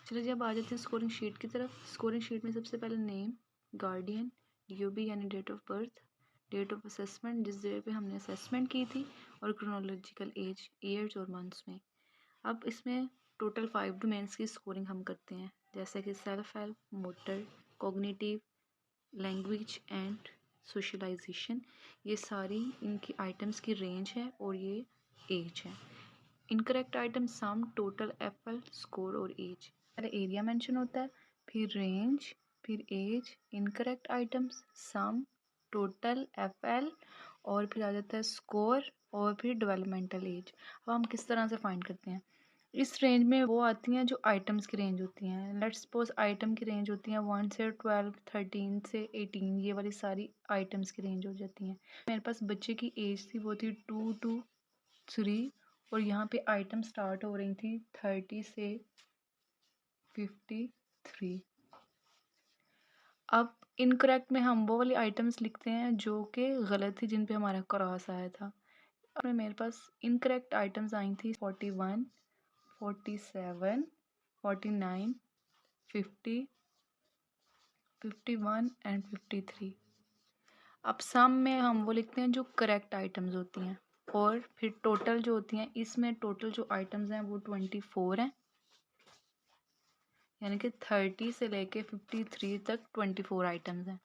चलिए जी अब आ जाते हैं स्कोरिंग शीट की तरफ। स्कोरिंग शीट में सबसे पहले नेम, गार्डियन, DOB यानी date of birth, date of assessment जिस डेट पे हमने असेसमेंट की थी, और क्रोनोलॉजिकल एज ईयर्स और मंथ्स में। अब इसमें टोटल 5 डोमेन्स की स्कोरिंग हम करते हैं, जैसे कि self help, motor, cognitive, language and socialisation. ये सारी इनकी आइटम्स की रेंज है और ये एज है। इनकरेक्ट आइटम सम, टोटल, एफएल, स्कोर और एज। पहले एरिया मेंशन होता है, फिर रेंज, फिर एज, इनकरेक्ट आइटम्स, सम, टोटल, एफएल, और फिर आ जाता है स्कोर और फिर डेवलपमेंटल एज। अब हम किस तरह से फाइंड करते हैं, इस रेंज में वो आती हैं जो आइटम्स की रेंज होती हैं। लेट्स सपोज आइटम की रेंज होती हैं 1 से 12, 13 से 18, ये वाली सारी आइटम्स की रेंज हो जाती हैं। मेरे पास बच्चे की एज थी वो थी 2 to 3, और यहाँ पे आइटम स्टार्ट हो रही थी 30 से 53। अब इनकरेक्ट में हम वो वाली आइटम्स लिखते हैं जो कि गलत थी, जिन पे हमारा क्रॉस आया था। और मेरे पास इनकरेक्ट आइटम्स आई थी 41, 47, 49, 50, 51 एंड 53। अब सम में हम वो लिखते हैं जो करेक्ट आइटम्स होती हैं, और फिर टोटल जो होती हैं, इसमें टोटल जो आइटम्स हैं वो 24 हैं, यानी कि 30 से लेके 53 तक 24 आइटम्स हैं।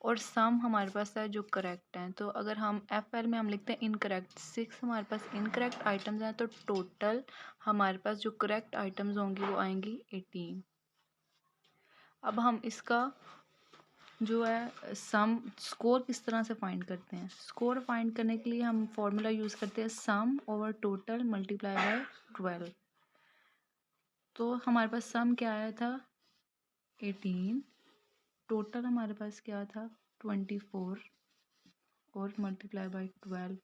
और सम हमारे पास है जो करेक्ट हैं, तो अगर हम FL में हम लिखते हैं इनकरेक्ट 6, हमारे पास इनकरेक्ट आइटम्स हैं, तो टोटल हमारे पास जो करेक्ट आइटम्स होंगी वो आएंगी 18। अब हम इसका जो है सम स्कोर किस तरह से फाइंड करते हैं। स्कोर फाइंड करने के लिए हम फॉर्मूला यूज़ करते हैं सम ओवर टोटल मल्टीप्लाई बाय 12। तो हमारे पास सम क्या आया था 18, टोटल हमारे पास क्या था 24, और मल्टीप्लाई बाय 12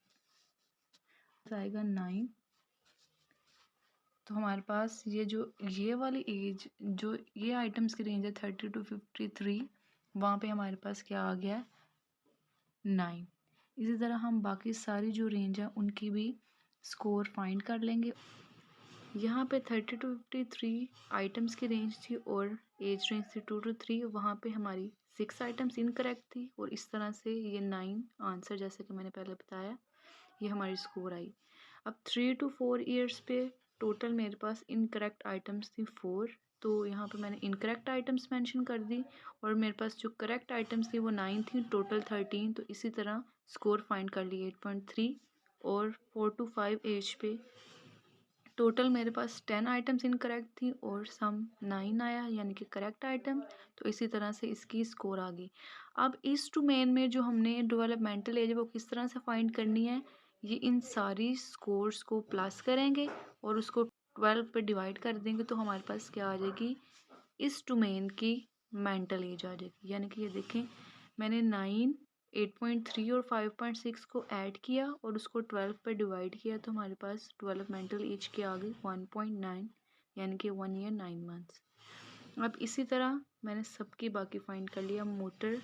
आएगा 9। तो हमारे पास ये वाली एज जो ये आइटम्स की रेंज है 30 to 53, वहाँ पे हमारे पास क्या आ गया 9। इसी तरह हम बाकी सारी जो रेंज है उनकी भी स्कोर फाइंड कर लेंगे। यहाँ पे 30 to 53 आइटम्स की रेंज थी और एज रेंज थी 2 to 3, वहाँ पे हमारी 6 आइटम्स इनकरेक्ट थी, और इस तरह से ये 9 आंसर, जैसे कि मैंने पहले बताया, ये हमारी स्कोर आई। अब 3 to 4 ईयर्स पे टोटल मेरे पास इनकरेक्ट आइटम्स थी 4, तो यहाँ पे मैंने इनकरेक्ट आइटम्स मेंशन कर दी, और मेरे पास जो करेक्ट आइटम्स थी वो 9 थी, टोटल 13। तो इसी तरह स्कोर फाइंड कर ली 8.3। और 4 to 5 एज पे टोटल मेरे पास 10 आइटम्स इनकरेक्ट थी और सम 9 आया, यानी कि करेक्ट आइटम। तो इसी तरह से इसकी स्कोर आ गई। अब इस डोमेन में जो हमने डेवलपमेंटल एज वो किस तरह से फाइंड करनी है, ये इन सारी स्कोर्स को प्लस करेंगे और उसको 12 पे डिवाइड कर देंगे, तो हमारे पास क्या आ जाएगी, इस डोमेन की मेंटल एज आ जाएगी। यानी कि ये देखें, मैंने 9, 8.3 और 5.6 को ऐड किया और उसको 12 पर डिवाइड किया, तो हमारे पास डेवलपमेंटल एज क्या आ गई 1.9, यानी कि 1 ईयर 9 मंथ्स। अब इसी तरह मैंने सबकी बाकी फाइंड कर लिया। मोटर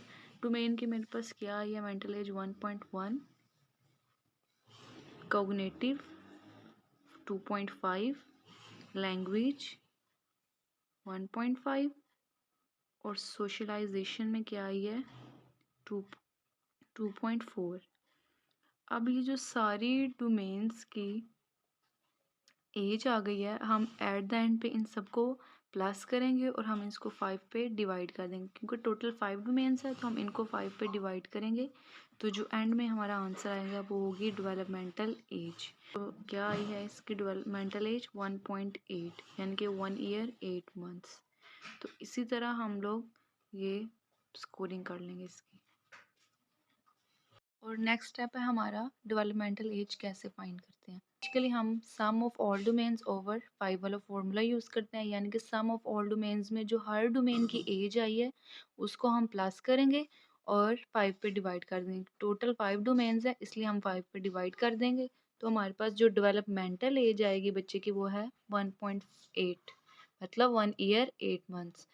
डोमेन की मेरे पास क्या आई है मेंटल एज 1.1, कॉग्निटिव 2.5, लैंग्वेज 1.5, और सोशलाइजेशन में क्या आई है 2.4। अब ये जो सारी डोमेन्स की एज आ गई है, हम एट द एंड पे इन सबको प्लस करेंगे और हम इसको 5 पे डिवाइड कर देंगे, क्योंकि टोटल 5 डोमेन्स है तो हम इनको 5 पे डिवाइड करेंगे। तो जो एंड में हमारा आंसर आएगा वो होगी डेवलपमेंटल एज। तो क्या आई है इसकी डेवलपमेंटल एज 1.8, यानी कि 1 ईयर 8 मंथ्स। तो इसी तरह हम लोग ये स्कोरिंग कर लेंगे इसकी। और नेक्स्ट स्टेप है हमारा डेवलपमेंटल एज कैसे फाइंड करते हैं। बेसिकली हम सम ऑफ ऑल डोमेन्स ओवर 5 वाला फॉर्मूला यूज़ करते हैं, यानी कि सम ऑफ ऑल डोमेन्स में जो हर डोमेन की एज आई है उसको हम प्लस करेंगे और 5 पे डिवाइड कर देंगे। टोटल 5 डोमेन्स है इसलिए हम 5 पे डिवाइड कर देंगे, तो हमारे पास जो डेवलपमेंटल एज आएगी बच्चे की वो है 1.8, मतलब 1 ईयर 8 मंथ्स।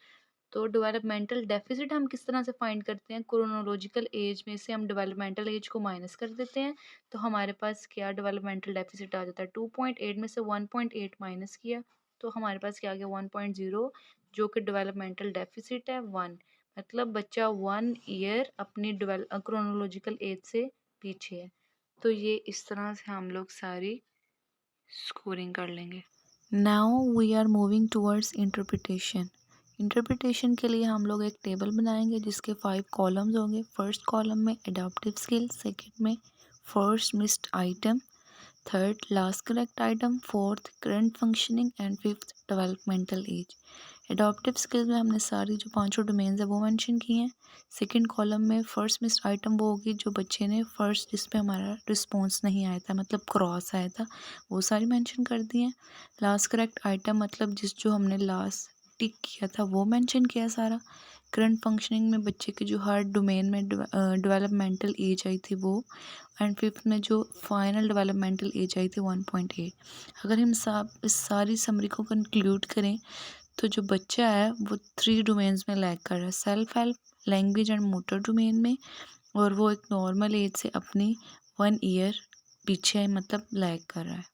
तो डेवलपमेंटल डेफिसिट हम किस तरह से फाइंड करते हैं, क्रोनोलॉजिकल एज में से हम डेवलपमेंटल एज को माइनस कर देते हैं, तो हमारे पास क्या डेवलपमेंटल डेफिसिट आ जाता है 2.8 में से 1.8 माइनस किया तो हमारे पास क्या आ गया 1.0, जो कि डेवलपमेंटल डेफिसिट है 1, मतलब बच्चा 1 ईयर अपनी क्रोनोलॉजिकल एज से पीछे है। तो ये इस तरह से हम लोग सारी स्कोरिंग कर लेंगे। Now we are moving towards interpretation. Interpretation के लिए हम लोग एक टेबल बनाएंगे जिसके 5 कॉलम्स होंगे। फर्स्ट कॉलम में एडाप्टिव स्किल, सेकंड में first missed item, third last correct item, fourth current functioning and fifth developmental age. Adaptive skills में हमने सारी जो पांचों डोमेन्स है वो मेंशन किए हैं। सेकंड कॉलम में फर्स्ट मिस्ड आइटम वो होगी जो बच्चे ने फर्स्ट जिस पे हमारा रिस्पॉन्स नहीं आया था, मतलब क्रॉस आया था, वो सारी मेंशन कर दी हैं। लास्ट करेक्ट आइटम मतलब जो हमने लास्ट टिक किया था वो मेंशन किया सारा। करंट फंक्शनिंग में बच्चे की जो हर डोमेन में डेवलपमेंटल एज आई थी वो, एंड फिफ्थ में जो फाइनल डेवलपमेंटल एज आई थी 1.8। अगर हम इस सारी समरी को कंक्लूड करें तो जो बच्चा है वो 3 डोमेन्स में लैग कर रहा है, self help, language and motor domain में, और वो एक नॉर्मल एज से अपनी 1 ईयर पीछे है, मतलब लैग कर रहा है।